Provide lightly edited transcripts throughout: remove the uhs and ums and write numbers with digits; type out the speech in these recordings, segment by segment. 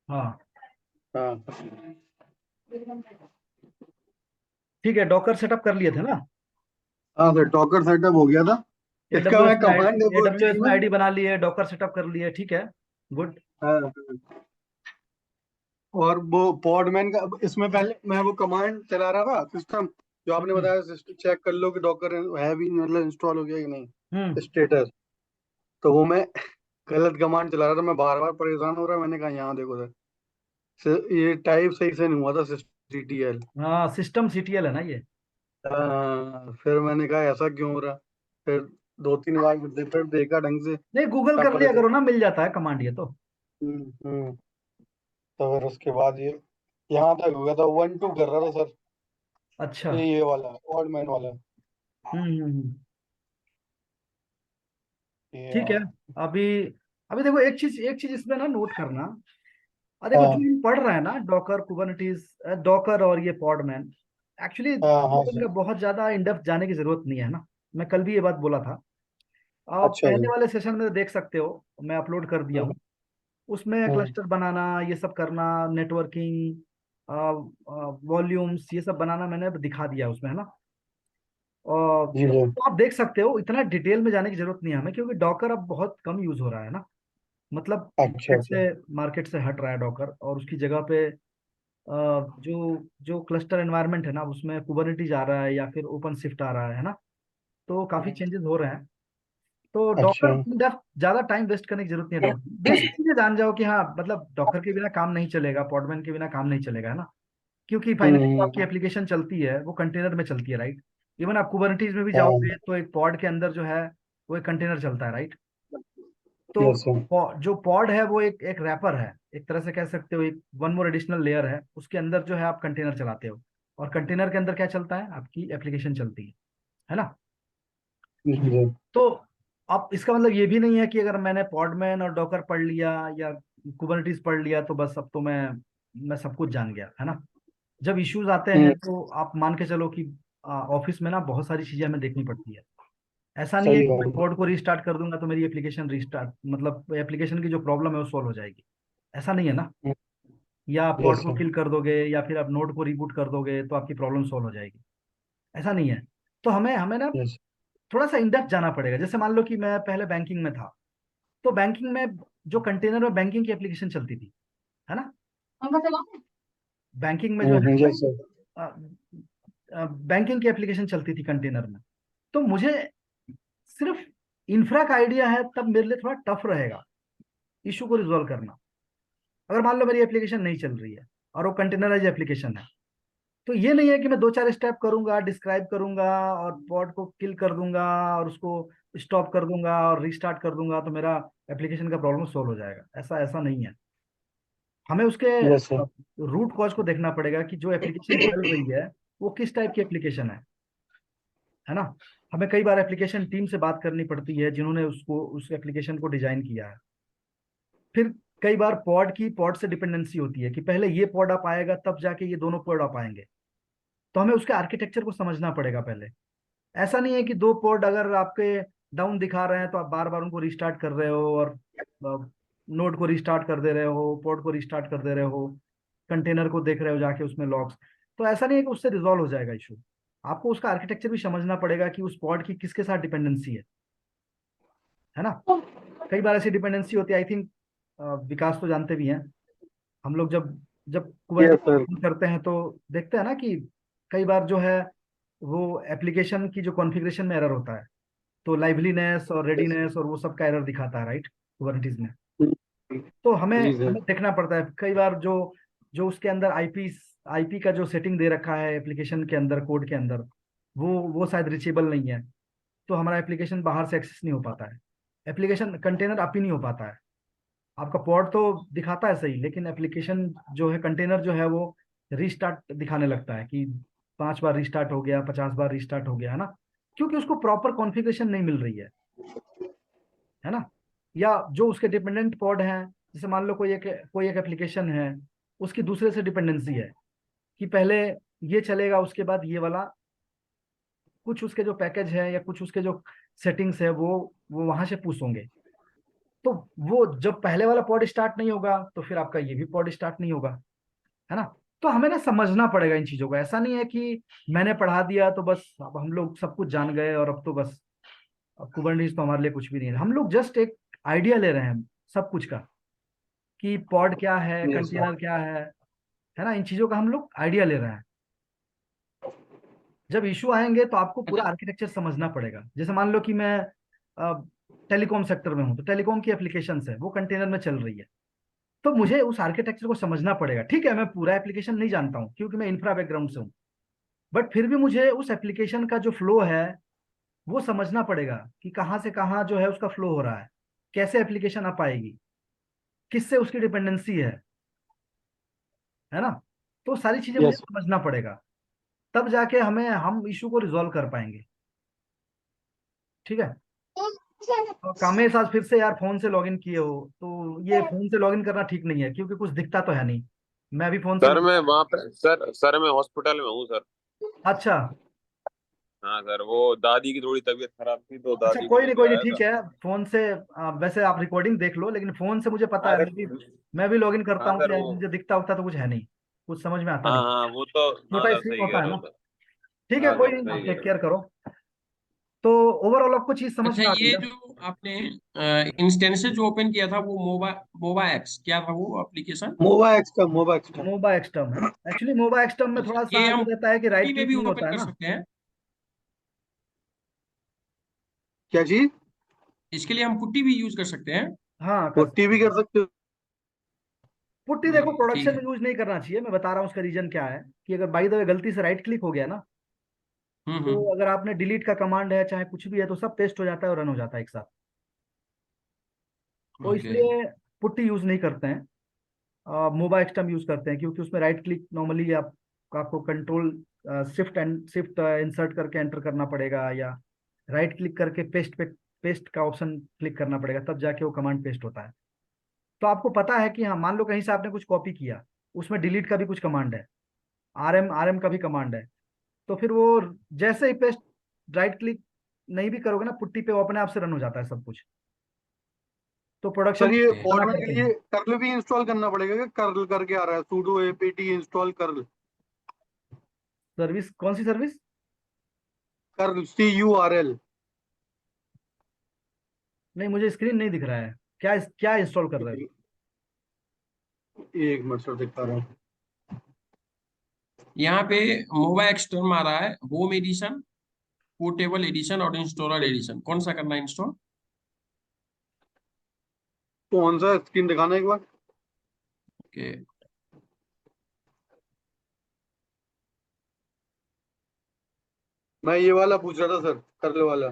हाँ हाँ ठीक है, डॉकर सेटअप कर लिए थे ना। हाँ सर, डॉकर सेटअप हो गया था। इसका एडब्ल्यूएस मैं में कमांड है वो एडब्ल्यूएस थी में मैं। आईडी बना लिए, डॉकर सेटअप कर लिए, ठीक है। गुड। हाँ, और वो पॉडमैन का इसमें पहले मैं वो कमांड चला रहा था सिस्टम, जो आपने हम्म बताया सिस्टम चेक कर लो कि डॉकर है भी मतलब इंस्टॉल हो गया कि हम्म। नहीं, स्टेटस। तो वो मैं गलत कमांड चला रहा था, मैं बार बार परेशान हो रहा। मैंने कहा यहाँ देखो सर, ये टाइप सही से नहीं हुआ था, CTL। हाँ, सिस्टम सीटीएल है ना ये। फिर मैंने कहा ऐसा क्यों हो रहा। फिर 2 3 बार फिर देखा ढंग से, नहीं, गूगल तब कर पता लिया करो चला। ना, मिल जाता है कमांड ये तो। हम्म। तो फिर उसके बाद ये यहाँ तक हो गया था, 1 2 कर रहा था सर। अच्छा। ये वाला ऑड मैन वाला। हम्म। ये ठीक है। अभी अभी देखो, एक चीज इसमें ना नोट करना। देखो, जो हाँ हम पढ़ रहे हैं ना, डॉकर कुबरनेटिस, डॉकर और ये पॉडमैन, एक्चुअली हाँ हाँ सर। इनका बहुत ज्यादा इन डेप्थ जाने की जरूरत नहीं है ना। मैं कल भी ये बात बोला था। आप अच्छा पहले जी। वाले सेशन में देख सकते हो, मैं अपलोड कर दिया हम्म, हूँ। उसमें हम्म, क्लस्टर बनाना, ये सब करना, नेटवर्किंग, वॉल्यूम्स, ये सब बनाना मैंने दिखा दिया उसमें, है ना। और जी जी। तो आप देख सकते हो, इतना डिटेल में जाने की जरूरत नहीं है हमें, क्योंकि डॉकर अब बहुत कम यूज हो रहा है ना। मतलब अच्छा अच्छा। मार्केट से हट रहा है डॉकर, और उसकी जगह पे जो जो क्लस्टर एनवायरनमेंट है ना, उसमें कुबरनेटिस आ रहा है या फिर ओपन शिफ्ट आ रहा है ना। तो काफी हम्म, चेंजेस हो रहे हैं। तो अच्छा। डॉकर ज्यादा टाइम वेस्ट करने की जरूरत नहीं है। डॉकर बेसिक चीजें जान जाओ कि हाँ, मतलब डॉकर के बिना काम नहीं चलेगा, पॉडमैन के बिना काम नहीं चलेगा, है ना। क्योंकि फाइनली जो आपकी हम्म। एप्लीकेशन चलती है वो कंटेनर में चलती है, राइट। इवन आप कुबरनेटिस में भी हाँ। जाओगे तो एक पॉड के अंदर जो है वो एक कंटेनर चलता है, राइट। तो यस सर। जो पॉड है वो एक एक रैपर है, एक तरह से कह सकते हो, एक वन मोर एडिशनल लेयर है, उसके अंदर जो है आप कंटेनर चलाते हो। और कंटेनर के अंदर क्या चलता है, आपकी एप्लीकेशन चलती है ना। जी जी। तो अब इसका मतलब ये भी नहीं है कि अगर मैंने पॉडमैन और डॉकर पढ़ लिया या कुबरनेटिस पढ़ लिया तो बस अब तो मैं सब कुछ जान गया, है ना। जब इश्यूज आते हम्म, हैं तो आप मान के चलो कि ऑफिस में ना बहुत सारी चीजें हमें देखनी पड़ती है। ऐसा नहीं है सही कि मैं बात है। कोड को रीस्टार्ट कर दूंगा तो मेरी एप्लीकेशन रीस्टार्ट, मतलब एप्लीकेशन की जो प्रॉब्लम है वो सॉल्व हो जाएगी। ऐसा नहीं है ना। या आप यस पॉड को सर। किल कर दोगे या फिर आप नोड को रिबूट कर दोगे तो आपकी प्रॉब्लम सॉल्व हो जाएगी। ऐसा नहीं है। तो हमें हमें ना यस। थोड़ा सा इंडेप्थ जाना पड़ेगा। जैसे मान लो कि मैं पहले बैंकिंग में था, तो बैंकिंग में जो कंटेनर में बैंकिंग की एप्लीकेशन चलती थी, है ना। बैंकिंग में जो है यस सर। बैंकिंग की एप्लीकेशन चलती थी कंटेनर में। तो मुझे सिर्फ इंफ्रा का आइडिया है, तब मेरे लिए थोड़ा टफ रहेगा इशू को रिजॉल्व करना। अगर मान लो मेरी एप्लीकेशन नहीं चल रही है और वो कंटेनराइज एप्लीकेशन है, तो ये नहीं है कि मैं 2 4 स्टेप करूंगा, डिस्क्राइब करूंगा और पॉड को किल कर दूंगा और उसको स्टॉप कर दूंगा और रीस्टार्ट कर दूंगा तो मेरा एप्लीकेशन का प्रॉब्लम सोल्व हो जाएगा। ऐसा ऐसा नहीं है। हमें उसके यस सर। रूट कॉज को देखना पड़ेगा कि जो एप्लीकेशन चल रही है वो किस टाइप की एप्लीकेशन है ना। हमें कई बार एप्लीकेशन टीम से बात करनी पड़ती है जिन्होंने उसको उस एप्लीकेशन को डिजाइन किया है। फिर कई बार पॉड से डिपेंडेंसी होती है कि पहले ये पॉड अप आएगा तब जाके ये दोनों पॉड अप आएंगे। तो हमें उसके आर्किटेक्चर को समझना पड़ेगा पहले। ऐसा नहीं है कि 2 पॉड अगर आपके डाउन दिखा रहे हैं तो आप बार बार उनको रिस्टार्ट कर रहे हो और नोड को रिस्टार्ट कर दे रहे हो, पॉड को रिस्टार्ट कर दे रहे हो, कंटेनर को देख रहे हो जाके उसमें लॉग्स। तो ऐसा नहीं है कि उससे रिजॉल्व हो जाएगा इशू। आपको उसका आर्किटेक्चर भी समझना पड़ेगा कि उस पॉड की किसके साथ डिपेंडेंसी है ना। कई बार ऐसी डिपेंडेंसी होती है, आई थिंक विकास तो जानते भी हैं। हम लोग जब जब यस सर। कुबरनेटिस करते हैं तो देखते हैं ना कि कई बार जो है वो एप्लीकेशन की जो कॉन्फ़िगरेशन में एरर होता है, तो लाइवलीनेस और रेडीनेस और वो सब का एरर दिखाता है, राइट, कुबरनेटिस में। तो हमें जी सर। हमें देखना पड़ता है कई बार जो जो उसके अंदर आईपी का जो सेटिंग दे रखा है एप्लीकेशन के अंदर, कोड के अंदर, वो शायद रिचेबल नहीं है। तो हमारा एप्लीकेशन बाहर से एक्सेस नहीं हो पाता है, एप्लीकेशन कंटेनर अप ही नहीं हो पाता है। आपका पॉड तो दिखाता है सही, लेकिन एप्लीकेशन जो है, कंटेनर जो है वो रीस्टार्ट दिखाने लगता है कि 5 बार रिस्टार्ट हो गया, 50 बार रिस्टार्ट हो गया, है ना। क्योंकि उसको प्रॉपर कॉन्फ़िगरेशन नहीं मिल रही है ना। या जो उसके डिपेंडेंट पॉड हैं, जैसे मान लो कोई एक एप्लीकेशन है, उसकी दूसरे से डिपेंडेंसी है कि पहले ये चलेगा उसके बाद ये वाला, कुछ उसके जो पैकेज है या कुछ उसके जो सेटिंग्स है वो वहां से पुश होंगे। तो वो जब पहले वाला पॉड स्टार्ट नहीं होगा तो फिर आपका ये भी पॉड स्टार्ट नहीं होगा, है ना। तो हमें ना समझना पड़ेगा इन चीजों को। ऐसा नहीं है कि मैंने पढ़ा दिया तो बस अब हम लोग सब कुछ जान गए और अब तो बस, अब कुबरनेटिस तो हमारे लिए कुछ भी नहीं है। हम लोग जस्ट एक आइडिया ले रहे हैं सब कुछ का, कि पॉड क्या है, यस सर। कंटेनर क्या है ना। इन चीजों का हम लोग आइडिया ले रहे हैं। जब इशू आएंगे तो आपको पूरा अच्छा। आर्किटेक्चर समझना पड़ेगा। जैसे मान लो कि मैं टेलीकॉम सेक्टर में हूँ, तो टेलीकॉम की एप्लीकेशन है वो कंटेनर में चल रही है, तो मुझे उस आर्किटेक्चर को समझना पड़ेगा। ठीक है, मैं पूरा एप्लीकेशन नहीं जानता हूँ क्योंकि मैं इंफ्रा बैकग्राउंड से हूँ, बट फिर भी मुझे उस एप्लीकेशन का जो फ्लो है वो समझना पड़ेगा कि कहाँ से कहाँ जो है उसका फ्लो हो रहा है, कैसे एप्लीकेशन आ पाएगी, किससे उसकी डिपेंडेंसी है ना। तो सारी चीजें मुझे यस समझना पड़ेगा, तब जाके हम इशू को रिजॉल्व कर पाएंगे। ठीक है। तो कामेश आज फिर से यार फोन से लॉगिन किए हो, तो ये फोन से लॉगिन करना ठीक नहीं है क्योंकि कुछ दिखता तो है नहीं। मैं भी फोन से सर लॉगिन। मैं वहाँ पे सर मैं हॉस्पिटल में हूँ सर। अच्छा। हाँ सर, वो दादी की थोड़ी तबीयत खराब थी तो अच्छा, दादी को लेके कोई नहीं, आया ठीक था। है। फोन से वैसे आप रिकॉर्डिंग देख लो, लेकिन फोन से मुझे पता हाँ है, सर। मैं भी लॉगिन करता हाँ हूँ सर तो यार वो। मुझे दिखता उखता तो कुछ है नहीं, कुछ समझ में आता हाँ नहीं। हाँ वो तो। हाँ छोटा सर स्क्रीन सही कह होता है रहे ना। हो सर। ठीक है, हाँ कोई सर नहीं, आप सही कह टेक रहे हो केयर सर। करो। तो ओवरऑल आपको चीज समझ अच्छा, में आ गई ये ना। जो आपने इंस्टेंस जो ओपन किया था वो मोबा एक्स क्या था वो एप्लीकेशन? मोबा एक्सटर्म। मोबा एक्सटर्म है। एक्चुअली मोबा एक्सटर्म में अच्छा, थोड़ा ये सा ये हम रहता है कि पुट्टी राइट में क्लिक भी नहीं ओपन होता है कर ना। सकते हैं? क्या चीज? इसके लिए हम पुट्टी भी यूज कर सकते हैं? हाँ, कर पुट्टी सकते भी हैं। कर सकते हो। पुट्टी देखो नहीं, ठीक प्रोडक्शन है। में यूज नहीं करना चाहिए, मैं बता रहा हूँ उसका रीजन क्या है। कि अगर बाई द वे गलती से राइट क्लिक हो गया ना, तो हम्म। अगर आपने डिलीट का कमांड है चाहे कुछ भी है तो सब पेस्ट हो जाता है और रन हो जाता है एक साथ। तो ओके। इसलिए पुट्टी यूज नहीं करते हैं, मोबा एक्सटर्म यूज करते हैं, क्योंकि उसमें राइट क्लिक नॉर्मली आपको कंट्रोल शिफ्ट इंसर्ट करके एंटर करना पड़ेगा, या राइट क्लिक करके पेस्ट का ऑप्शन क्लिक करना पड़ेगा, तब जाके वो कमांड पेस्ट होता है। तो आपको पता है कि हाँ, मान लो कहीं से आपने कुछ कॉपी किया, उसमें डिलीट का भी कुछ कमांड है, आरएम का भी कमांड है, तो फिर वो जैसे ही पेस्ट राइट क्लिक नहीं भी करोगे ना पुट्टी पे, वो अपने आप से रन हो जाता है सब कुछ। तो प्रोडक्शन सर ये ओके। करना पॉडमैन के पड़ते हैं। लिए कर्ल भी इंस्टॉल करना पड़ेगा क्या? कर्ल करके आ रहा है, sudo apt install curl. Service कौन सी सर्विस? Curl CURL। नहीं, मुझे स्क्रीन नहीं दिख रहा है। क्या क्या इंस्टॉल कर रहे हो? एक मिनट सर दिखा रहा हूँ। यहाँ पे मोबा एक्सटर्म आ रहा है, होम एडिशन, पोर्टेबल एडिशन और इंस्टॉलर एडिशन। कौन सा करना है इंस्टॉल? कौन सा स्क्रीन दिखाना एक बार? ओके। मैं ये वाला पूछ रहा था सर, कर्ल वाला।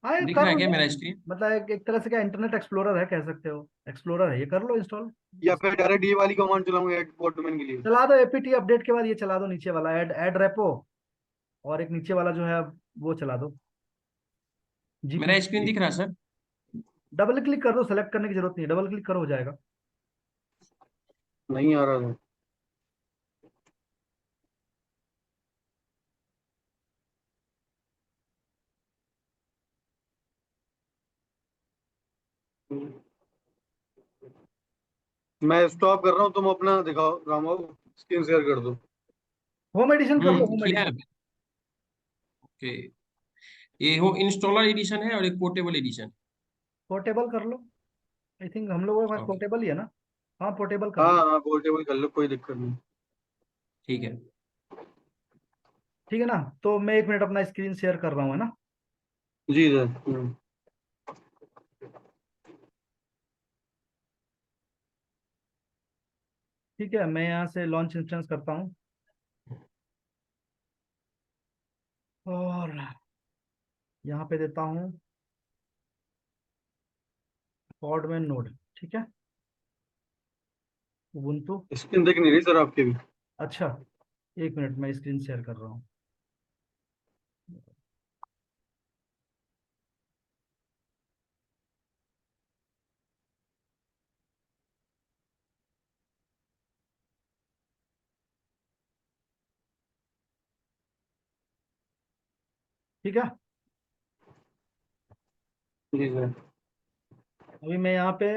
हाँ, ये दिख कर रहा है क्या लो। मेरा स्क्रीन? मतलब एक तरह से क्या इंटरनेट एक्सप्लोरर है, कह सकते हो, एक्सप्लोरर है, ये कर लो इंस्टॉल। या फिर डायरेक्ट ये वाली कमांड चलाऊंगा पॉडमैन के लिए? चला दो एपीटी अपडेट के बाद ये चला दो, नीचे वाला ऐड रेपो, और एक नीचे वाला जो है वो चला दो, मेरा जीपीटी। स्क्रीन दिख रहा है सर? डबल क्लिक कर दो, सेलेक्ट करने की जरूरत नहीं है, डबल क्लिक करो हो जाएगा। नहीं आ रहा था। मैं स्टॉप कर रहा हूँ, तुम अपना दिखाओ राम बाबू, स्क्रीन शेयर कर दो। होम एडिशन कर लो, होम किया है। एडिशन। ओके। ये हो इंस्टॉलर एडिशन है और एक पोर्टेबल एडिशन। पोर्टेबल कर लो। आई थिंक हम लोगों के पास ओके, पोर्टेबल ही है ना। हाँ, पोर्टेबल कर हाँ लो। हाँ, पोर्टेबल कर लो, कोई दिक्कत नहीं। ठीक है। ठीक है ना। तो मैं 1 मिनट अपना स्क्रीन शेयर कर रहा हूँ, है ना। जी सर। ठीक है, मैं यहाँ से लॉन्च इंस्टेंस करता हूँ, और यहाँ पे देता हूँ पॉडमैन नोड। ठीक है, उबुंटू। स्क्रीन दिख नहीं रही सर आपके भी? अच्छा, 1 मिनट, मैं स्क्रीन शेयर कर रहा हूँ। ठीक है। जी सर। अभी मैं यहाँ पे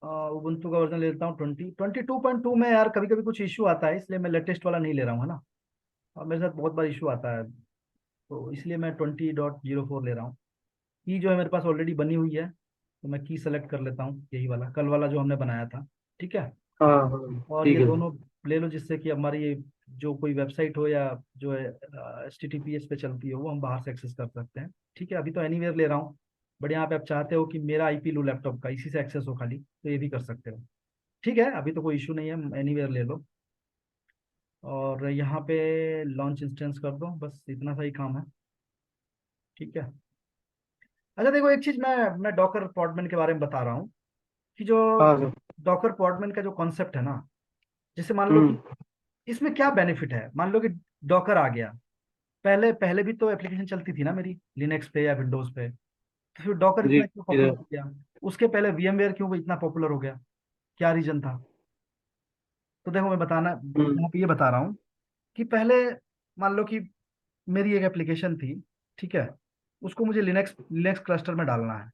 उबुंटू का वर्जन ले लेता हूँ 22.2 में। यार कभी कभी कुछ इशू आता है, इसलिए मैं लेटेस्ट वाला नहीं ले रहा हूँ, है ना। और मेरे साथ बहुत बार इशू आता है, तो इसलिए मैं 20.04 ले रहा हूँ। की जो है मेरे पास ऑलरेडी बनी हुई है, तो मैं की सेलेक्ट कर लेता हूँ, यही वाला कल वाला जो हमने बनाया था। ठीक है। हाँ हाँ और ठीक ये है। दोनों ले लो, जिससे कि हमारी ये जो कोई वेबसाइट हो या जो है HTTPS पे चलती हो, वो हम बाहर से एक्सेस कर सकते हैं। ठीक है। अभी तो एनीवेयर ले रहा हूँ, बट यहाँ पे आप चाहते हो कि मेरा IP लूँ लैपटॉप का, इसी से एक्सेस हो खाली, तो ये भी कर सकते हो। ठीक है, अभी तो कोई इशू नहीं है, एनीवेयर ले लो। और यहाँ पे लॉन्च इंस्टेंस कर दो, बस इतना सा ही काम है। ठीक है। अच्छा देखो, एक चीज मैं डॉकर पॉडमैन के बारे में बता रहा हूँ कि जो हाँ सर। डॉकर पॉडमैन का जो कॉन्सेप्ट है ना, जैसे मान लो कि हम्म इसमें क्या बेनिफिट है। मान लो कि डॉकर आ गया, पहले पहले भी तो एप्लीकेशन चलती थी ना मेरी लिनक्स पे या विंडोज पे, तो फिर डॉकर जी इतना क्यों पॉपुलर सर। हो गया? उसके पहले VMware क्यों इतना पॉपुलर हो गया? क्या रीजन था? तो देखो, मैं बताना हम्म यहाँ पे ये बता रहा हूँ कि पहले मान लो कि मेरी एक एप्लीकेशन थी, ठीक है, उसको मुझे लिनक्स लिनक्स क्लस्टर में डालना है।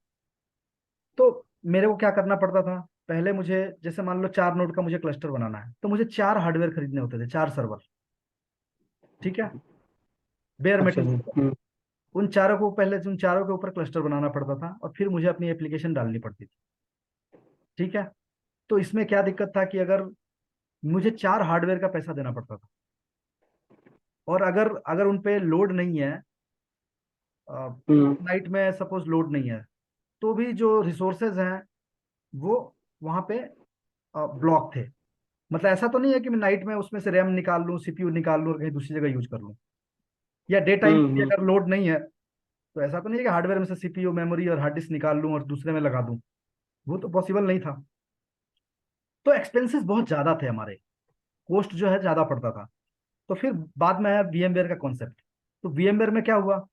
तो मेरे को क्या करना पड़ता था? पहले मुझे, जैसे मान लो 4 नोड का मुझे क्लस्टर बनाना है, तो मुझे 4 हार्डवेयर खरीदने होते थे, 4 सर्वर। ठीक है, बेयर अच्छा मेटल। जी। उन चारों को पहले उन चारों के ऊपर क्लस्टर बनाना पड़ता था, और फिर मुझे अपनी एप्लीकेशन डालनी पड़ती थी। ठीक है। तो इसमें क्या दिक्कत था कि अगर मुझे 4 हार्डवेयर का पैसा देना पड़ता था, और अगर अगर उन पे लोड नहीं है, हम्म नाइट में सपोज लोड नहीं है, तो भी जो रिसोर्सेज हैं वो वहां पे ब्लॉक थे। मतलब ऐसा तो नहीं है कि मैं नाइट में उसमें से रैम निकाल लूँ, CPU निकाल लूँ और कहीं दूसरी जगह यूज कर लूँ, या डे टाइम भी हम्म अगर लोड नहीं है, तो ऐसा तो नहीं है कि हार्डवेयर में से CPU मेमोरी और हार्ड डिस्क निकाल लूँ और दूसरे में लगा दूँ। वो तो पॉसिबल नहीं था। तो एक्सपेंसेस बहुत ज्यादा थे हमारे, कॉस्ट जो है ज्यादा पड़ता था। तो फिर बाद में आया VMware का कॉन्सेप्ट। तो VMware में क्या हुआ?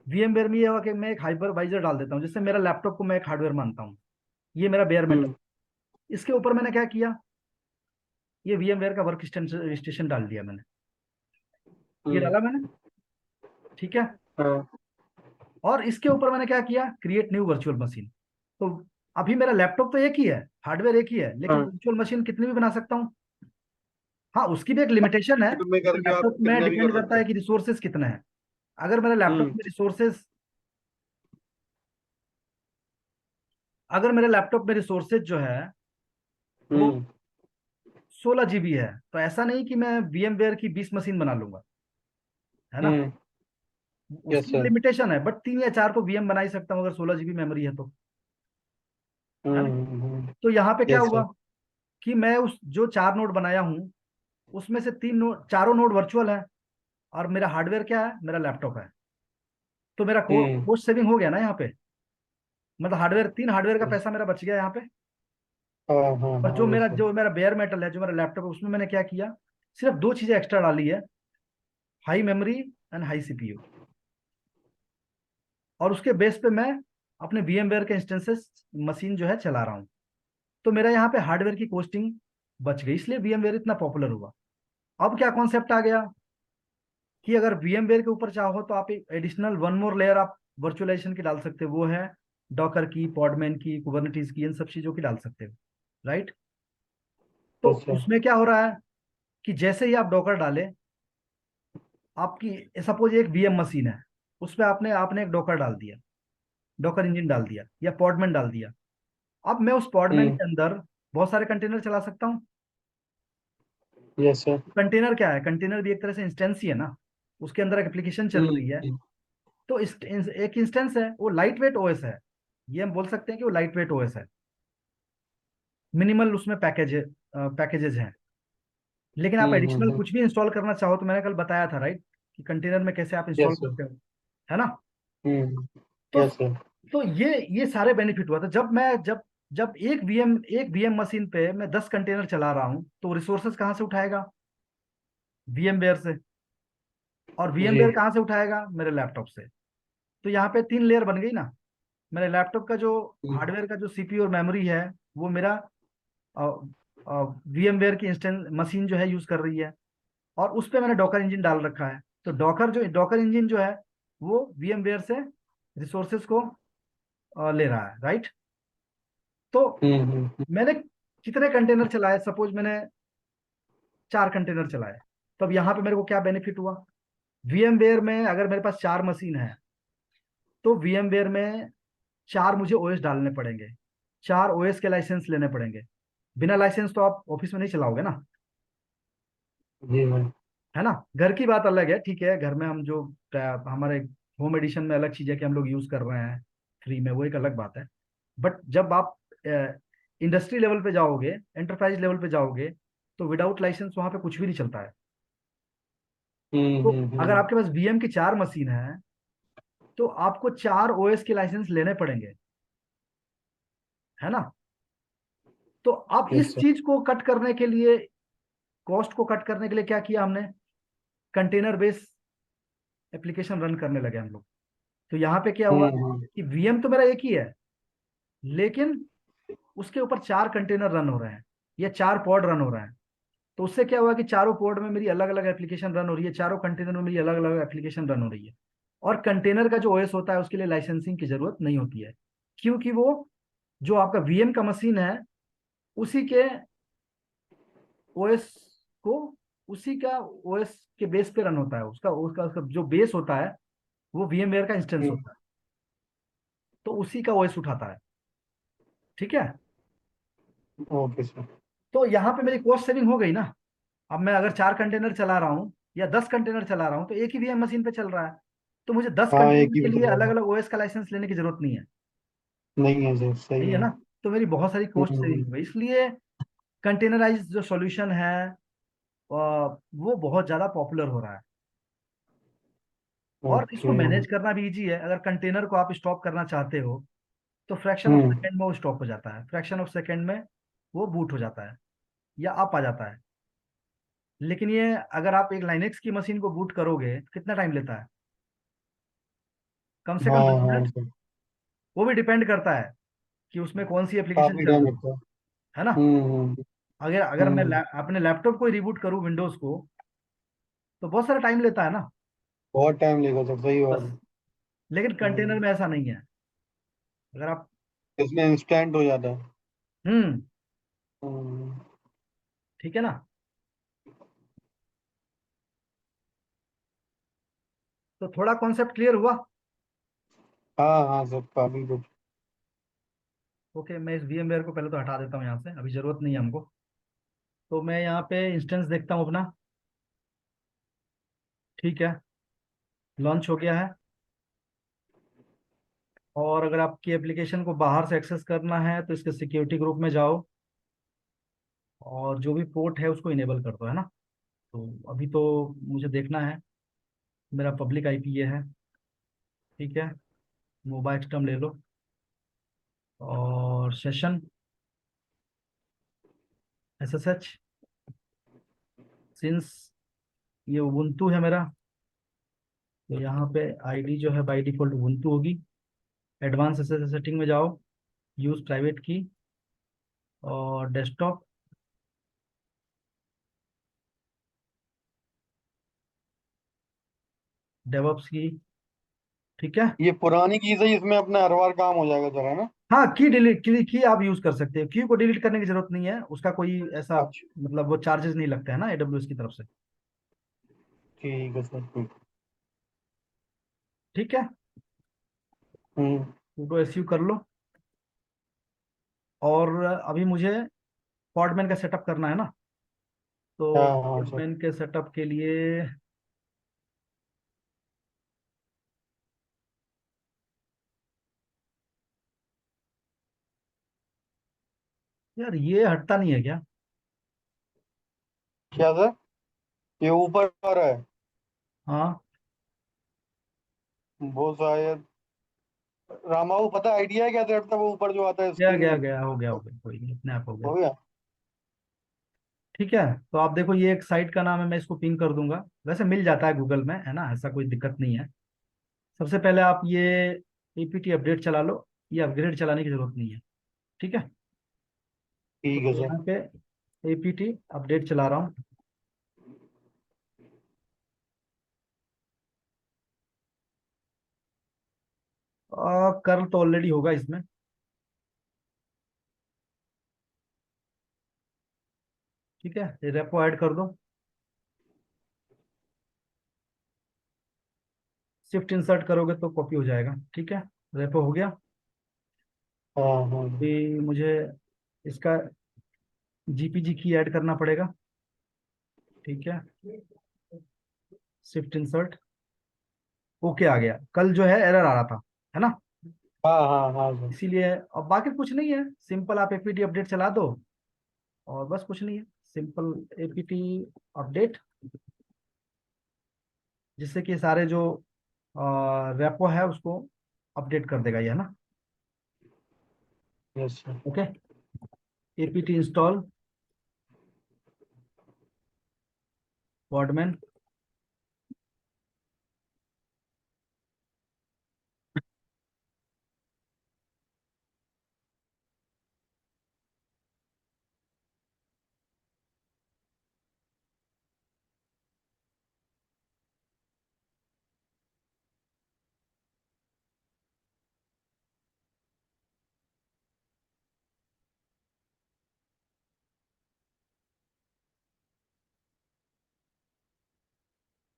VMware में ये हुआ कि मैं एक हाइपरवाइजर डाल देता हूँ, जिससे मेरा लैपटॉप को मैं एक हार्डवेयर मानता हूँ, ये मेरा बेयर मेटल। हम्म इसके ऊपर मैंने क्या किया, ये VMware का वर्क स्टेशन डाल दिया मैंने, ये हम्म डाला मैंने। ठीक है। हाँ और इसके ऊपर मैंने क्या किया, क्रिएट न्यू वर्चुअल मशीन। तो अभी मेरा लैपटॉप तो एक ही है, हार्डवेयर एक ही है, लेकिन हाँ। वर्चुअल मशीन कितनी भी बना सकता हूँ। हाँ, उसकी भी एक लिमिटेशन है, में कि करके आप लैपटॉप में कितने भी डिपेंड कर करता सकते है हैं। कि रिसोर्सेज कितने हैं। अगर मेरे लैपटॉप हम्म में रिसोर्सेज अगर मेरे लैपटॉप में रिसोर्सेज जो है वो हम्म 16 GB है, तो ऐसा नहीं कि मैं VMware की 20 मशीन बना लूंगा, है ना। हम्म यस उसकी सर। लिमिटेशन है, बट 3 या 4 तो VM बना ही सकता हूँ अगर 16 GB मेमोरी है तो, है ना। तो यहाँ पे क्या यस हुआ सर। कि मैं उस जो 4 नोड बनाया हूँ, उसमें से 3 नोड, चारों नोड वर्चुअल है, और मेरा हार्डवेयर क्या है, मेरा लैपटॉप है। तो मेरा हम्म कॉस्ट सेविंग हो गया ना यहाँ पे। मतलब हार्डवेयर, 3 हार्डवेयर का पैसा मेरा बच गया यहाँ पे। हाँ हाँ और हाँ यस सर। जो मेरा बेयर मेटल है, जो मेरा लैपटॉप है, उसमें मैंने क्या किया, सिर्फ 2 चीजें एक्स्ट्रा डाली है, high memory and high CPU। और उसके बेस पे मैं अपने VMware के इंस्टेंसेस मशीन जो है चला रहा हूँ। तो मेरा यहाँ पे हार्डवेयर की कॉस्टिंग बच गई, इसलिए VMware इतना पॉपुलर हुआ। अब क्या कॉन्सेप्ट आ गया कि अगर VMware के ऊपर चाहो तो आप एक एडिशनल 1 मोर लेयर आप वर्चुअलाइजेशन की डाल सकते हो, वो है डॉकर की, पॉडमैन की, कुबरनेटिस की, इन सब चीजों की डाल सकते हो, राइट। तो यस सर। उसमें क्या हो रहा है कि जैसे ही आप डॉकर डाले, आपकी सपोज एक VM मशीन है, उस पर आपने आपने एक डॉकर डाल दिया, डॉकर इंजन डाल दिया या पॉडमैन डाल दिया। अब मैं उस पॉडमैन हम्म के अंदर बहुत सारे कंटेनर चला सकता हूँ। Yes sir. कंटेनर क्या है? कंटेनर भी एक तरह से इंस्टेंस ही है ना, उसके अंदर एक एप्लीकेशन चल रही है। हम्म तो एक इंस्टेंस है, वो लाइट वेट OS है। ये हम बोल सकते हैं कि वो लाइट वेट OS है, मिनिमल उसमें पैकेजेस हैं। लेकिन आप एडिशनल हम्म कुछ भी इंस्टॉल करना चाहो, तो मैंने कल बताया था, राइट, कि कंटेनर में कैसे आप इंस्टॉल यस सर। करते हो, है ना। हम्म तो यस सर। तो ये सारे बेनिफिट हुआ था जब जब एक VM मशीन पे मैं 10 कंटेनर चला रहा हूँ, तो रिसोर्सेज कहाँ से उठाएगा? VMware से। और जी। VMware कहाँ से उठाएगा? मेरे लैपटॉप से। तो यहाँ पे 3 लेयर बन गई ना। मेरे लैपटॉप का जो हार्डवेयर का जो CPU और मेमोरी है, वो मेरा VMware की इंस्टेंस मशीन जो है यूज कर रही है, और उस पे मैंने डॉकर इंजन डाल रखा है। तो डॉकर इंजन जो है, वो VMware से रिसोर्सेज को ले रहा है, राइट। तो हम्म। मैंने कितने कंटेनर चलाए, सपोज मैंने 4 कंटेनर चलाए, तो अब यहाँ पे मेरे को क्या बेनिफिट हुआ? VMware में अगर मेरे पास 4 मशीन है, तो VMware में 4 मुझे ओएस डालने पड़ेंगे, 4 ओएस के लाइसेंस लेने पड़ेंगे। बिना लाइसेंस तो आप ऑफिस में नहीं चलाओगे ना, जी भाई। है ना। घर की बात अलग है, ठीक है, घर में हम जो हमारे होम एडिशन में अलग चीजें कि हम यूज कर रहे हैं फ्री में, वो एक अलग बात है। बट जब आप इंडस्ट्री लेवल पे जाओगे, एंटरप्राइज लेवल पे जाओगे, तो विदाउट लाइसेंस वहां पे कुछ भी नहीं चलता है। तो अगर हम्म। आपके पास VM की 4 मशीन है, तो आपको 4 ओएस के लाइसेंस लेने पड़ेंगे, है ना। तो अब यस इस सर। चीज को कट करने के लिए, कॉस्ट को कट करने के लिए क्या किया हमने? कंटेनर बेस एप्लीकेशन रन करने लगे हम लोग। तो यहाँ पे क्या हुआ हम्म। कि VM तो मेरा एक ही है, लेकिन उसके ऊपर 4 कंटेनर रन हो रहे हैं, या 4 पॉड रन हो रहे हैं। तो उससे क्या हुआ कि चारों पॉड में मेरी अलग अलग एप्लीकेशन रन हो रही है, चारों कंटेनर में मेरी अलग अलग एप्लीकेशन रन हो रही है। और कंटेनर का जो ओएस होता है उसके लिए लाइसेंसिंग की जरूरत नहीं होती है, क्योंकि वो जो आपका VM का मशीन है, उसी के ओएस को, उसी का ओएस के बेस पे रन होता है। उसका जो बेस होता है, वो VMware का इंस्टेंस होता है, तो उसी का ओएस उठाता है। ठीक है। Okay sir. तो यहाँ पे मेरी कॉस्ट सेविंग हो गई ना। अब मैं अगर 4 कंटेनर चला रहा हूँ या 10 कंटेनर चला रहा हूँ, तो एक ही VM मशीन पे चल रहा है, तो मुझे 10 हाँ एक कंटेनर ही के भी लिए अलग चलेगा। अलग ओएस का लाइसेंस लेने की जरूरत नहीं है। नहीं है सर, सही नहीं है है। ना। तो मेरी बहुत सारी कॉस्ट सेविंग हम्म। हुई, इसलिए कंटेनराइज जो सॉल्यूशन है वो बहुत ज्यादा पॉपुलर हो रहा है। और इसको ओके। मैनेज करना भी इजी है। अगर कंटेनर को आप स्टॉप करना चाहते हो, तो फ्रैक्शन ऑफ हम्म। सेकेंड में वो स्टॉप हो जाता है, फ्रैक्शन ऑफ सेकेंड में वो बूट हो जाता है या अप आ जाता है। लेकिन ये अगर आप एक लाइनेक्स की मशीन को बूट करोगे तो कितना टाइम लेता है? कम से कम हाँ 10 मिनट। हाँ सर। वो भी डिपेंड करता है कि उसमें कौन सी एप्लीकेशन काफी चल टाइम रही लगता है। है ना। हम्म। अगर अगर मैं हम्म। अपने लैपटॉप को रिबूट करूँ, विंडोज को, तो बहुत सारा टाइम लेता है ना। बहुत टाइम लेगा सर, सही बात बस। है। लेकिन कंटेनर हम्म। में ऐसा नहीं है। अगर आप इसमें इंस्टेंट हो जाता है। हम्म हम्म। ठीक है ना। तो थोड़ा कॉन्सेप्ट क्लियर हुआ। हाँ हाँ सर, काफी कुछ। ओके, मैं इस VMware को पहले तो हटा देता हूँ यहाँ से, अभी जरूरत नहीं है हमको। तो मैं यहाँ पे इंस्टेंस देखता हूँ अपना। ठीक है, लॉन्च हो गया है। और अगर आपकी एप्लीकेशन को बाहर से एक्सेस करना है, तो इसके सिक्योरिटी ग्रुप में जाओ, और जो भी पोर्ट है उसको इनेबल कर दो, है ना। तो अभी तो मुझे देखना है, मेरा पब्लिक IP ये है। ठीक है, मोबाइल सिस्टम ले लो, और सेशन SSH, सिंस ये उबुंटू है मेरा, तो यहाँ पे ID जो है बाई डिफॉल्ट उबुंटू होगी। एडवांस SSH सेटिंग में जाओ, यूज प्राइवेट की, और डेस्कटॉप, डेवऑप्स की। ठीक है। ये पुरानी कीज है, इसमें अपना हर बार काम हो जाएगा सर, है ना? हाँ, की आप यूज कर सकते हो, की को डिलीट करने की जरूरत नहीं है, उसका कोई ऐसा अच्छा। मतलब वो चार्जेस नहीं लगते हैं ना AWS की तरफ से। ठीक है सर, ठीक। ठीक है, हम्म। सूडो SU कर लो। और अभी मुझे पॉडमैन का सेटअप करना है ना। तो हाँ हाँ सर। पॉडमैन के सेटअप के लिए यार ये हटता नहीं है क्या? क्या सर? ये ऊपर आ रहा है। हाँ, वो शायद रामाऊ, पता आइडिया है क्या सर? वो ऊपर जो आता है गया स्क्रीन गया में। गया, हो गया, कोई नहीं, अपने आप हो गया। हो गया। ठीक है, तो आप देखो ये एक साइट का नाम है, मैं इसको पिंग कर दूंगा। वैसे मिल जाता है गूगल में, है ना, ऐसा कोई दिक्कत नहीं है। सबसे पहले आप ये APT अपडेट चला लो, ये अपग्रेड चलाने की जरूरत नहीं है। ठीक है, ठीक है तो सर। यहाँ पे APT अपडेट चला रहा हूँ। कर तो ऑलरेडी होगा इसमें। ठीक है, ये रेपो ऐड कर दो, शिफ्ट इंसर्ट करोगे तो कॉपी हो जाएगा। ठीक है, रेपो हो गया। हाँ हाँ अभी मुझे इसका जीपीजी की ऐड करना पड़ेगा। ठीक है, शिफ्ट इंसर्ट, ओके आ गया। कल जो है एरर आ रहा था, है ना, हाँ हाँ हाँ सर। इसीलिए। अब बाकी कुछ नहीं है, सिंपल आप एपीटी अपडेट चला दो और बस कुछ नहीं है, सिंपल एपीटी अपडेट, जिससे कि सारे जो रेपो है उसको अपडेट कर देगा ये, है ना। Yes sir. Okay, APT install Podman.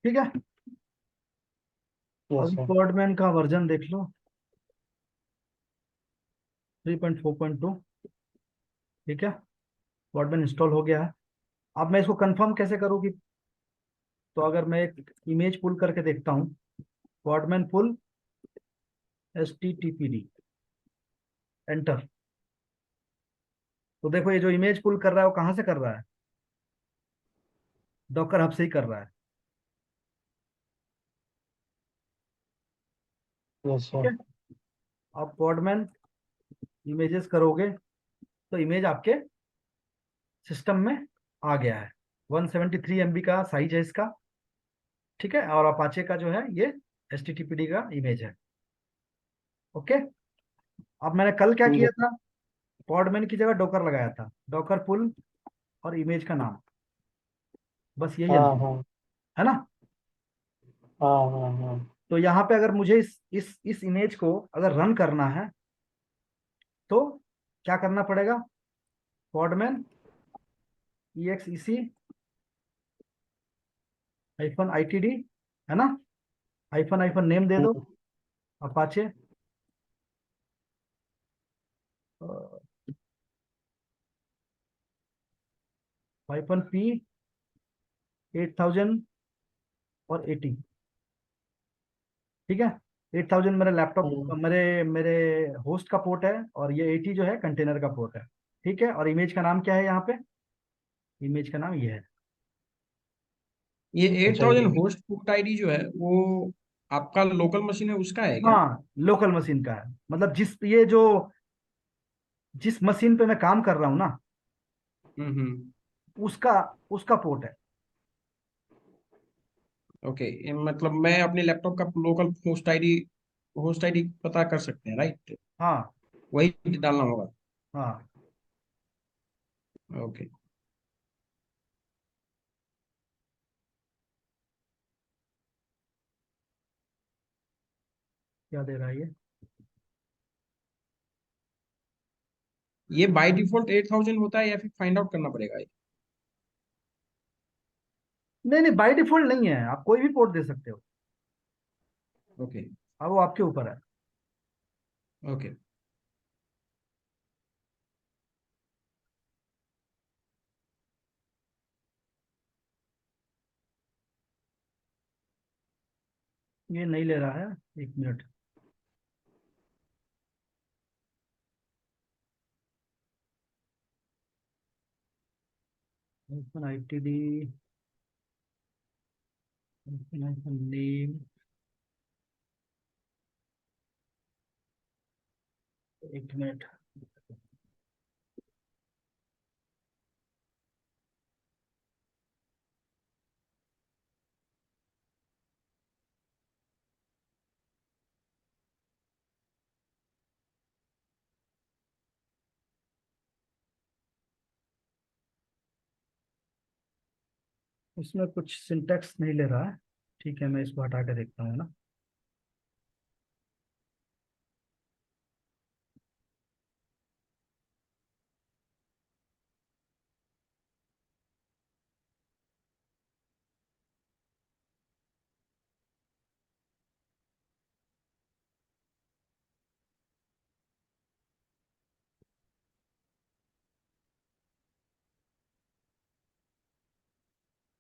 ठीक है, यस अभी सर। पॉडमैन का वर्जन देख लो, 3.4.2। ठीक है, पॉडमैन इंस्टॉल हो गया है। अब मैं इसको कंफर्म कैसे करूँ कि, तो अगर मैं एक इमेज पुल करके देखता हूँ, पॉडमैन पुल HTTPD, एंटर। तो देखो ये जो इमेज पुल कर रहा है वो कहाँ से कर रहा है, डॉकर हब से ही कर रहा है। यस ठीक सर। है, अब पॉडमैन इमेजेस करोगे तो इमेज आपके सिस्टम में आ गया है। 173 MB का साइज है इसका। ठीक है, और अपाचे का जो है ये HTTPD का इमेज है। ओके, अब मैंने कल क्या ठीक किया है। था, पॉडमैन की जगह डॉकर लगाया था, डॉकर पुल और इमेज का नाम, बस यही हाँ अंतर हाँ है ना। हाँ हाँ हाँ। तो यहाँ पे अगर मुझे इस इमेज को अगर रन करना है तो क्या करना पड़ेगा, पॉडमैन EXEC -ITD, है ना, हाइफन हाइफन नेम दे दो, हम्म, अपाचे -P 8000 और 80। ठीक है, 8000 मेरे लैपटॉप, हम्म, मेरे मेरे होस्ट का पोर्ट है, और ये 80 जो है कंटेनर का पोर्ट है। ठीक है, और इमेज का नाम क्या है यहाँ पे, इमेज का नाम ये है। ये एट अच्छा थाउजेंड होस्ट पोर्ट आईडी जो है वो आपका लोकल मशीन है उसका है क्या? हाँ, लोकल मशीन का है, मतलब जिस मशीन पे मैं काम कर रहा हूँ ना, हम्म। उसका उसका पोर्ट है। ओके, मतलब मैं अपने लैपटॉप का लोकल होस्ट आईडी पता कर सकते हैं, राइट? हाँ वही डालना होगा। हाँ, ओके। क्या दे रहा है ये, ये बाय डिफॉल्ट 8000 होता है या फिर फाइंड आउट करना पड़ेगा ये? नहीं नहीं, बाय डिफॉल्ट नहीं है, आप कोई भी पोर्ट दे सकते हो, ओके। अब वो आपके ऊपर है। ओके। ये नहीं ले रहा है, 1 मिनट। ITD name, 1 minute. इसमें कुछ सिंटेक्स नहीं ले रहा है। ठीक है, मैं इसको हटा के देखता हूँ ना।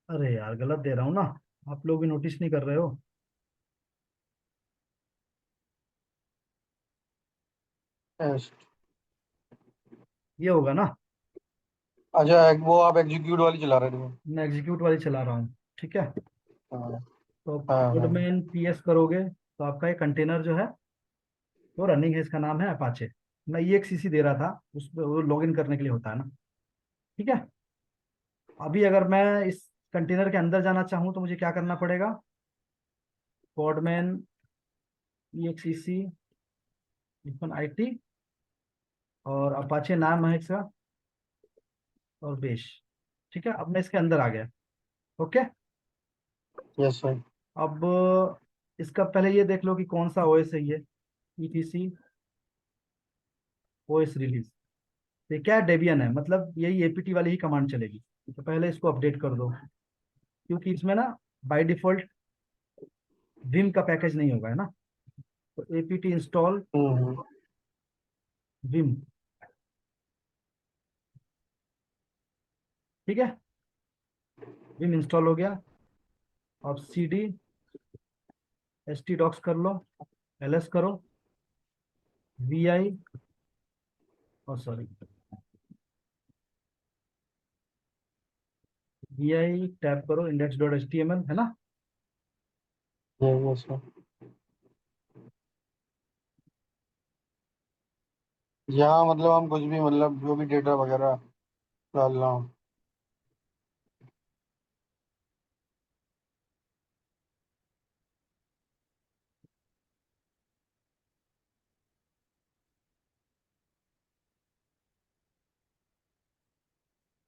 अरे यार गलत दे रहा हूँ ना, आप लोग भी नोटिस नहीं कर रहे हो। टेस्ट। ये होगा ना। अच्छा, वो आप एग्जीक्यूट वाली चला रहे थे? मैं एग्जीक्यूट वाली चला रहा हूँ, ठीक है। हाँ तो हाँ हाँ। कोडमैन पीएस करोगे तो आपका ये कंटेनर जो है वो रनिंग है, इसका नाम है अपाचे। मैं ये एक सीसी दे रहा था, उस पर वो लॉगिन करने के लिए होता है ना, ठीक है। अभी अगर मैं इस कंटेनर के अंदर जाना चाहूँ तो मुझे क्या करना पड़ेगा? कोडमैन EXEC IT और अपाचे नाम है इसका, और बेश, ठीक है। अब मैं इसके अंदर आ गया। ओके। Yes sir. अब इसका पहले ये देख लो कि कौन सा ओएस है ये। ETC OS release. ये क्या डेबियन है, मतलब यही APT वाली ही कमांड चलेगी। तो पहले इसको अपडेट कर दो, क्योंकि इसमें ना बाय डिफॉल्ट विम का पैकेज नहीं होगा, है ना। तो APT इंस्टॉल हम्म। विम, ठीक है। विम इंस्टॉल हो गया। अब CD htdocs कर लो, ls करो, vi, और सॉरी, vi टैप करो index.html, है ना। Yes sir. यहाँ मतलब हम कुछ भी मतलब जो भी डेटा वगैरह डालना हो।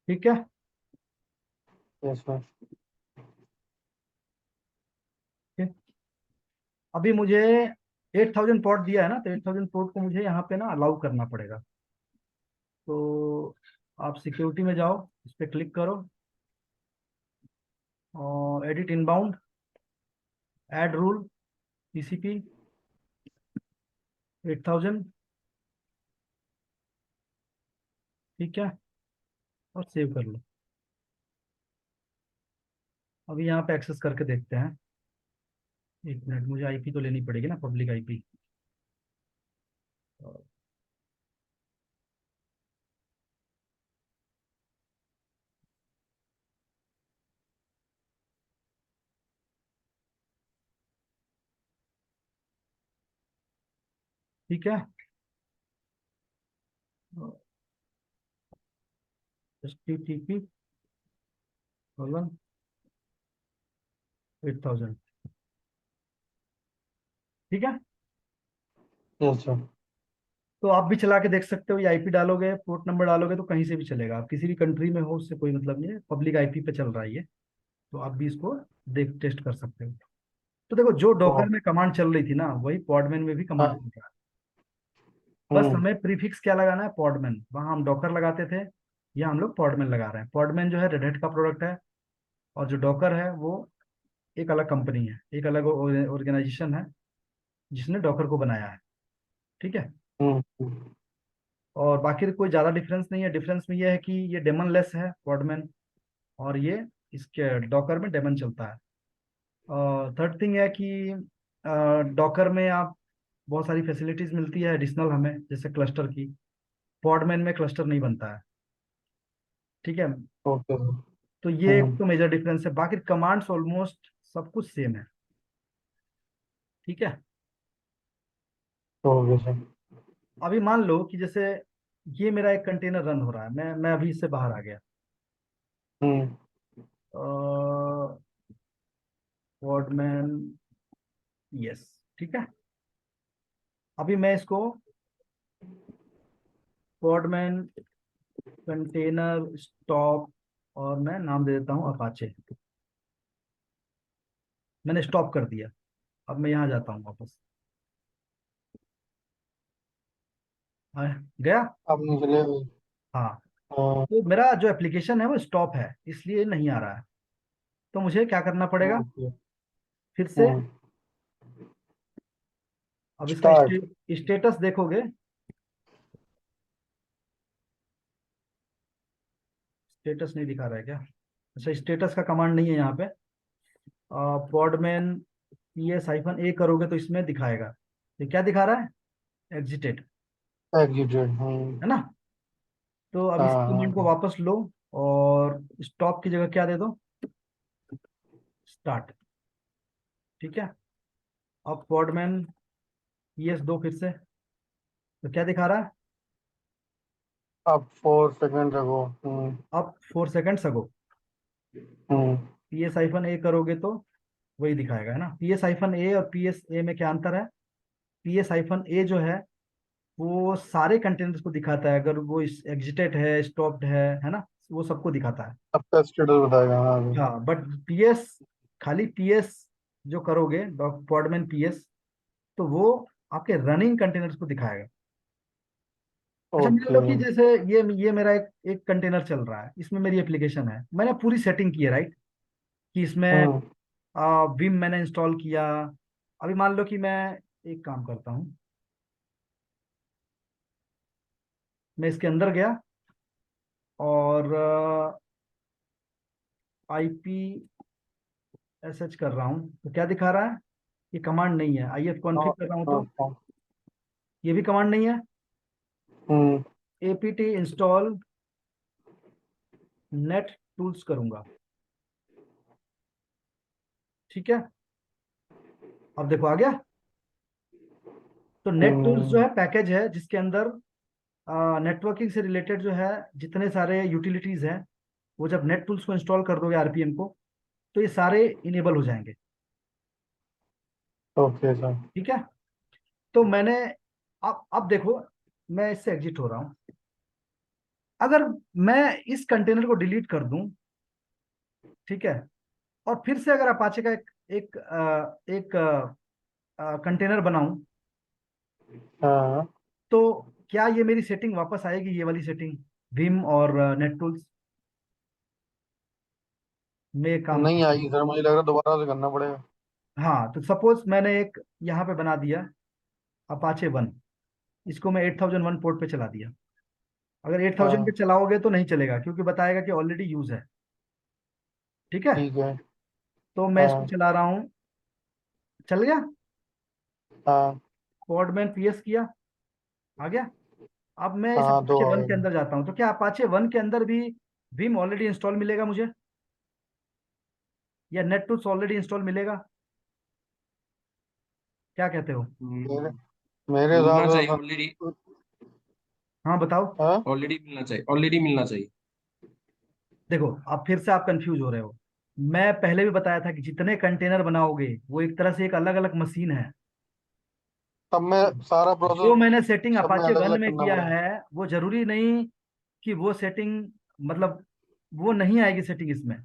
ठीक है। Yes sir. ठीक। अभी मुझे 8000 पोर्ट दिया है ना, तो 8000 पोर्ट को मुझे यहाँ पे ना अलाउ करना पड़ेगा। तो आप सिक्योरिटी में जाओ, इस पर क्लिक करो, और edit inbound, add rule, TCP 8000, ठीक है, और सेव कर लो। अभी यहाँ पे एक्सेस करके देखते हैं। एक मिनट, मुझे IP तो लेनी पड़ेगी ना, पब्लिक IP। ठीक है। HTTP 8000, ठीक है। Yes sir. तो आप भी चला के देख सकते हो, ये IP डालोगे, पोर्ट नंबर डालोगे तो कहीं से भी चलेगा, आप किसी भी कंट्री में हो उससे कोई मतलब नहीं है, पब्लिक IP पे चल रहा है ये। तो आप भी इसको देख टेस्ट कर सकते हो। तो देखो, जो तो डॉकर में कमांड चल रही थी ना, वही पॉडमैन में भी कमांड हाँ। चल रहा है। बस हम्म। हमें प्रीफिक्स क्या लगाना है, पॉडमैन। वहाँ हम डॉकर लगाते थे, यहाँ हम लोग पॉडमैन लगा रहे हैं। पॉडमैन जो है रेड हैट का प्रोडक्ट है, और जो डॉकर है वो एक अलग कंपनी है, एक अलग ऑर्गेनाइजेशन है जिसने डॉकर को बनाया है, ठीक है। हम्म। और बाकी कोई ज़्यादा डिफरेंस नहीं है। डिफरेंस में ये है कि ये डेमन लेस है पॉडमैन, और ये इसके डॉकर में डेमन चलता है। और थर्ड थिंग है कि डॉकर में आप बहुत सारी फैसिलिटीज मिलती है एडिशनल हमें, जैसे क्लस्टर की। पॉडमैन में क्लस्टर नहीं बनता है, ठीक है। Okay sir. तो ये एक तो मेजर डिफरेंस है, बाकी कमांड्स ऑलमोस्ट सब कुछ सेम है, ठीक है। Okay sir. अभी मान लो कि जैसे ये मेरा एक कंटेनर रन हो रहा है, मैं अभी इससे बाहर आ गया। हम्म। पॉडमैन, यस, ठीक है। अभी मैं इसको पॉडमैन कंटेनर स्टॉप, और मैं नाम दे देता हूँ अपाचे। मैंने स्टॉप कर दिया। अब मैं यहाँ जाता हूँ वापस, गया। अब निकले। हाँ। हाँ। तो मेरा जो एप्लीकेशन है वो स्टॉप है, इसलिए नहीं आ रहा है। तो मुझे क्या करना पड़ेगा? ओके। फिर से, अब इसका स्टार्ट। स्टेटस देखोगे, स्टेटस नहीं दिखा रहा है क्या? अच्छा, स्टेटस का कमांड नहीं है यहाँ पे। पॉडमैन PS-A करोगे तो इसमें दिखाएगा। ये क्या दिखा रहा है? Exerted, executed. है ना। तो अब इस हाँ कमांड को हाँ। वापस लो और स्टॉप की जगह क्या दे दो? स्टार्ट। ठीक है। अब पॉडमैन PS 2 फिर से, तो क्या दिखा रहा है? अब 4 सेकंड अगो। अब 4 सेकेंड्स अगो। हम्म। PS-A करोगे तो वही दिखाएगा, है ना। PS-A और PS-A में क्या अंतर है? PS-A जो है वो सारे कंटेनर्स को दिखाता है, अगर वो एग्जिटेड है, स्टॉप्ड है ना, वो सबको दिखाता है। सबका स्टेटस बताएगा, हाँ अभी। हाँ, बट PS, खाली PS जो करोगे पॉडमैन PS, तो वो आपके रनिंग कंटेनर्स को दिखाएगा। अच्छा, मान ओके। लो कि जैसे ये मेरा एक कंटेनर चल रहा है, इसमें मेरी एप्लीकेशन है, मैंने पूरी सेटिंग की है, राइट, कि इसमें हम्म। विम मैंने इंस्टॉल किया। अभी मान लो कि मैं एक काम करता हूँ, मैं इसके अंदर गया और IPSH कर रहा हूँ, तो क्या दिखा रहा है? ये कमांड नहीं है। IF हाँ कॉन्फ़िग कर रहा हूँ हाँ तो हाँ। ये भी कमांड नहीं है। हम्म। APT इंस्टॉल नेट टूल्स करूंगा, ठीक है। अब देखो आ गया। तो नेट टूल्स जो हम्म। है पैकेज है जिसके अंदर नेटवर्किंग से रिलेटेड जो है जितने सारे यूटिलिटीज हैं, वो जब नेट टूल्स को इंस्टॉल कर दोगे RPM को, तो ये सारे इनेबल हो जाएंगे। Okay sir. ठीक है। तो मैंने, अब देखो, मैं इससे एग्जिट हो रहा हूं। अगर मैं इस कंटेनर को डिलीट कर दूं, ठीक है, और फिर से अगर अपाचे का एक कंटेनर बनाऊं, हाँ। तो क्या ये मेरी सेटिंग वापस आएगी, ये वाली सेटिंग, विम और नेट टूल्स में काम नहीं करता हूं? आएगी सर, मुझे लग रहा है दोबारा से करना पड़ेगा। हाँ, तो सपोज मैंने एक यहाँ पे बना दिया Apache 1, इसको मैं 8001 पोर्ट पे चला दिया। अगर 8000 पे हाँ चलाओगे तो नहीं चलेगा, क्योंकि बताएगा कि ऑलरेडी यूज है। ठीक है। ठीक है। तो मैं इसको हाँ चला रहा हूँ, चल गया। हाँ पॉडमैन PS किया, आ गया। अब मैं इस हाँ, दो Apache 1 के आएगा। अंदर जाता हूँ, तो क्या Apache 1 के अंदर भी विम ऑलरेडी इंस्टॉल मिलेगा मुझे, या नेट टूल्स ऑलरेडी इंस्टॉल मिलेगा? क्या कहते हो? मेरे मेरे मिलना हिसाब से चाहिए तो ऑलरेडी। सर। हाँ बताओ। हाँ। ऑलरेडी मिलना चाहिए, ऑलरेडी मिलना चाहिए। देखो, अब फिर से आप कंफ्यूज हो रहे हो। मैं पहले भी बताया था कि जितने कंटेनर बनाओगे वो एक तरह से एक अलग अलग मशीन है। तब मैं सारा जो प्रोसेस मैंने सेटिंग सब में अपाचे अलग 1 अलग में करना किया पड़ेगा। है, वो जरूरी नहीं कि वो सेटिंग, मतलब वो नहीं आएगी सेटिंग इसमें,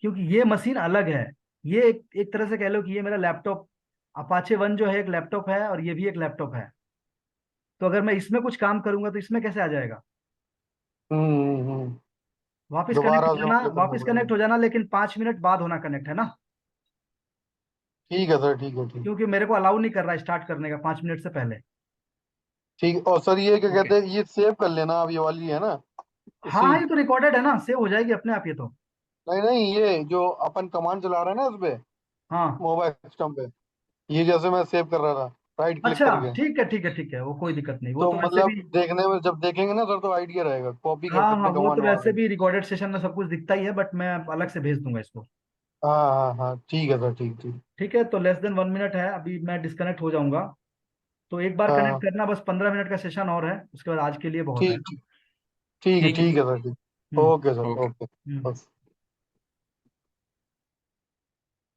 क्योंकि ये मशीन अलग है। ये एक तरह से कह लो कि ये मेरा लैपटॉप, Apache 1 जो है एक लैपटॉप है और ये भी एक लैपटॉप है। तो अगर मैं इसमें कुछ काम करूंगा तो इसमें कैसे आ जाएगा? हम्म। वापस कनेक्ट दोबारा हो से जाना, मतलब करना वापस कनेक्ट पड़ेगा। हो जाना, लेकिन 5 मिनट बाद होना कनेक्ट, है ना। ठीक है सर, ठीक है, ठीक। क्योंकि मेरे को अलाउ नहीं कर रहा स्टार्ट करने का 5 मिनट से पहले। ठीक। और सर ये क्या ओके। कहते हैं, ये सेव कर लेना, अब ये वाली है ना, हाँ इसी। हाँ, ये तो रिकॉर्डेड है ना, सेव हो जाएगी अपने आप ये तो। नहीं नहीं, ये जो अपन कमांड चला रहे हैं ना उस पे, हाँ। मोबाइल सिस्टम पे, ये जैसे मैं सेव कर रहा था राइट क्लिक अच्छा, करके, ठीक है ठीक है ठीक है, वो कोई दिक्कत नहीं, वो तो तो वैसे मतलब भी। देखने में जब देखेंगे ना सर तो आइडिया रहेगा, कॉपी कर हाँ हाँ, सकते वो तो कमांड वहां वैसे से। भी रिकॉर्डेड सेशन में सब कुछ दिखता ही है, बट मैं अलग से भेज दूंगा इसको। हाँ हाँ हाँ, ठीक है सर, ठीक ठीक। ठीक है, तो लेस देन 1 मिनट है, अभी मैं डिस्कनेक्ट हो जाऊंगा। तो एक बार कनेक्ट हाँ करना, बस 15 मिनट का सेशन और है, उसके बाद आज के लिए बहुत है। ठीक ठीक ठीक है, ठीक है। ठीक है सर, ठीक। Hmm. Okay sir, okay. Okay. हम्म।